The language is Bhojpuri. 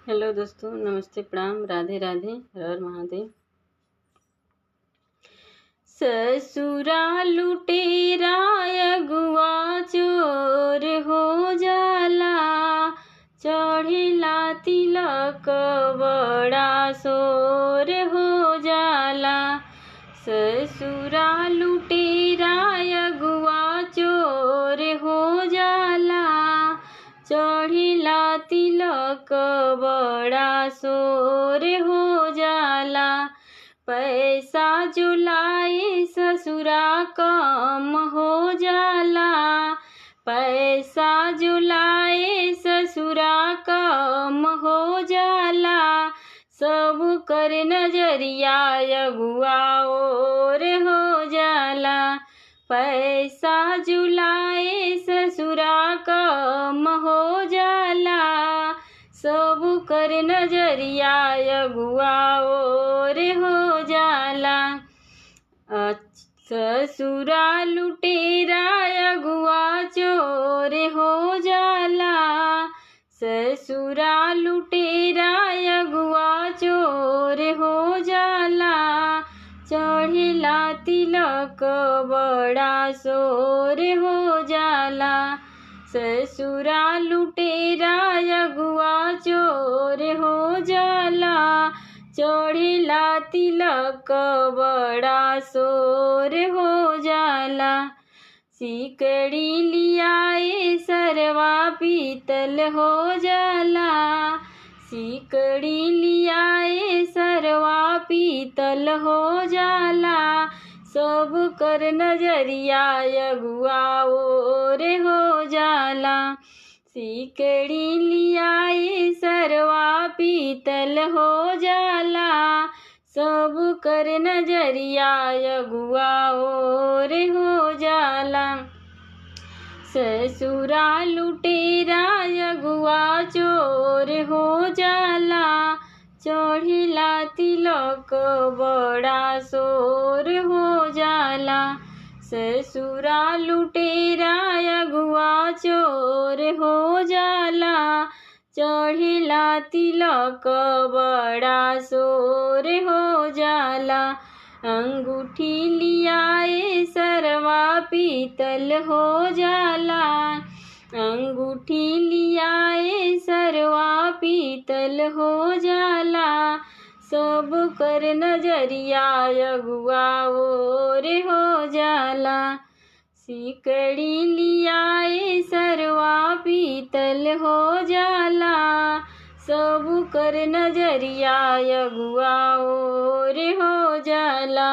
हेलो दोस्तों, नमस्ते, प्रणाम, राधे राधे, हर हर महादेव। ससुरा लुटेरा अगुआ चोर हो जाला, चढ़ेला तिलक बड़ा सोर हो जाला। ससुरा लुटेरा अगुआ चोर हो जाला, चढ़ेला तिलक बड़ा सोर हो जाला। पैसा जो लाए ससुरा कम हो जाला, पैसा जो लाए ससुरा कम हो जाला। सब कर नजरिया अगुआ और हो जाला, पैसा जो लाए ससुरा कम हो जाला। सब कर नजरिया अगुआ और हो जाला। ससुरा लुटेरा अगुआ चोर हो जाला, ससुरा लुटेरा अगुआ चोर हो जाला। चढ़ेला तिलक बड़ा सोर हो जाला, ससुरा लुटेरा अगुआ चोर हो जाला। चढ़ेला तिलक बड़ा सोर हो जाला। सिकड़ी लियाए सरवा पीतल हो जाला, सिकड़ी लियाए सरवा पीतल हो जाला। सब कर नजरिया अगुआ और हो जाला, सिकड़ी लियाए सरवा पीतल हो जाला। सब कर नजरिया अगुआ और हो जाला। ससुरा लुटेरा अगुआ चोर हो जाला, चढ़ेला तिलक बड़ा सोर हो जाला। ससुरा लुटेरा अगुआ चोर हो जाला, चढ़ेला तिलक बड़ा सोर हो जाला। अंगूठी लियाए सरवा पीतल हो जाला, अंगूठी लियाए सरवा पीतल हो जाला। सब कर नजरिया अगुआ और हो जाला, सिकड़ी लियाए सरवा पीतल हो जाला। सब कर नजरिया अगुआ और हो जाला।